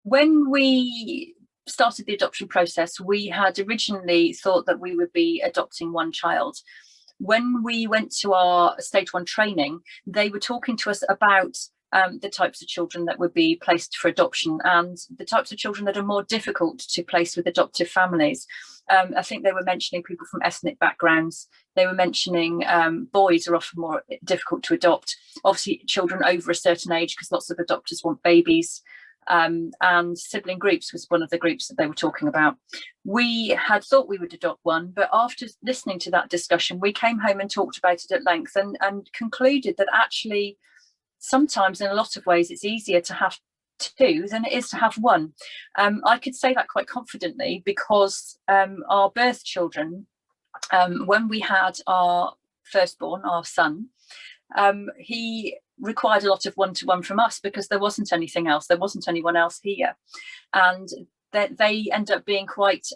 When we started the adoption process, we had originally thought that we would be adopting one child. When we went to our stage 1 training, they were talking to us about the types of children that would be placed for adoption and the types of children that are more difficult to place with adoptive families. I think they were mentioning people from ethnic backgrounds. They were mentioning boys are often more difficult to adopt. Obviously, children over a certain age, because lots of adopters want babies. And sibling groups was one of the groups that they were talking about. We had thought we would adopt one, but after listening to that discussion, we came home and talked about it at length and concluded that actually sometimes in a lot of ways it's easier to have two than it is to have one. I could say that quite confidently because our birth children, when we had our firstborn, our son, he required a lot of one-to-one from us because there wasn't anything else, there wasn't anyone else here, and they end up being quite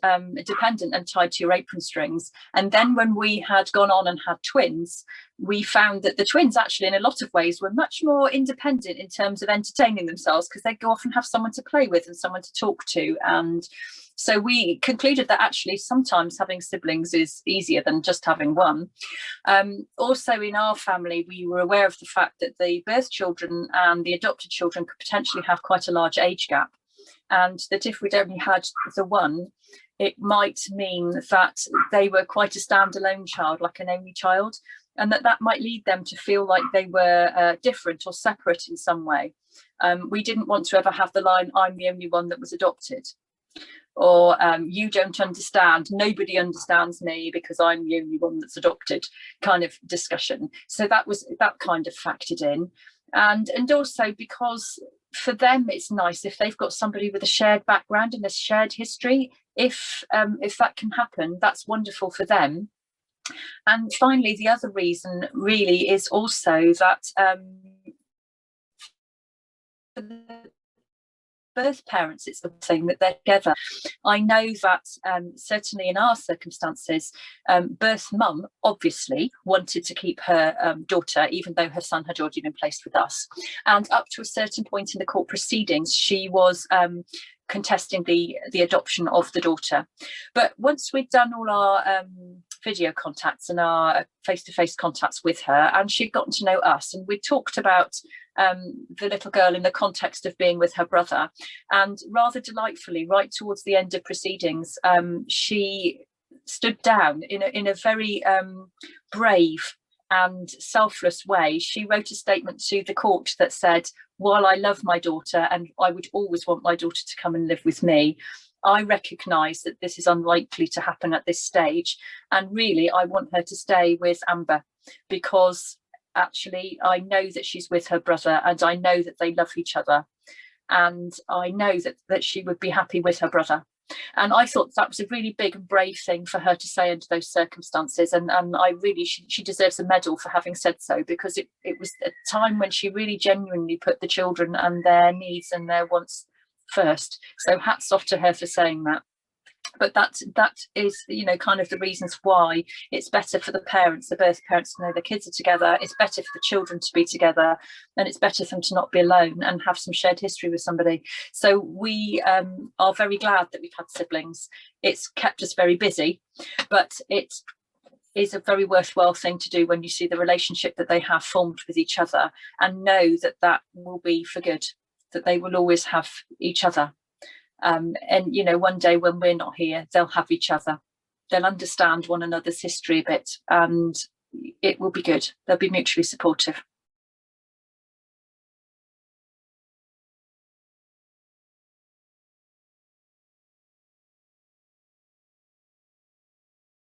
dependent and tied to your apron strings. And then when we had gone on and had twins, we found that the twins actually in a lot of ways were much more independent in terms of entertaining themselves because they go off and have someone to play with and someone to talk to. And so we concluded that actually sometimes having siblings is easier than just having one. Also in our family, we were aware of the fact that the birth children and the adopted children could potentially have quite a large age gap, and that if we'd only had the one, it might mean that they were quite a standalone child, like an only child, and that might lead them to feel like they were different or separate in some way. We didn't want to ever have the line, "I'm the only one that was adopted," or "you don't understand, nobody understands me because I'm the only one that's adopted," kind of discussion. So that kind of factored in. And also because for them it's nice if they've got somebody with a shared background and a shared history. If that can happen, that's wonderful for them. And finally, the other reason really is also that for the birth parents, it's the thing that they're together. I know that certainly in our circumstances, birth mum obviously wanted to keep her daughter, even though her son had already been placed with us. And up to a certain point in the court proceedings, she was contesting the adoption of the daughter. But once we'd done all our video contacts and our face-to-face contacts with her, and she'd gotten to know us, and we talked about the little girl in the context of being with her brother, and rather delightfully, right towards the end of proceedings, she stood down in a very brave and selfless way. She wrote a statement to the court that said, "While I love my daughter and I would always want my daughter to come and live with me, I recognise that this is unlikely to happen at this stage, and really I want her to stay with Amber because actually I know that she's with her brother and I know that they love each other, and I know that she would be happy with her brother." And I thought that was a really big and brave thing for her to say under those circumstances, and I really, she deserves a medal for having said so, because it was a time when she really genuinely put the children and their needs and their wants first. So hats off to her for saying that. But that is, you know, kind of the reasons why it's better for the parents, the birth parents, to know their kids are together. It's better for the children to be together, and it's better for them to not be alone and have some shared history with somebody. So we are very glad that we've had siblings. It's kept us very busy, but it is a very worthwhile thing to do when you see the relationship that they have formed with each other, and know that that will be for good, that they will always have each other. And you know, one day when we're not here, they'll have each other, they'll understand one another's history a bit, and it will be good. They'll be mutually supportive.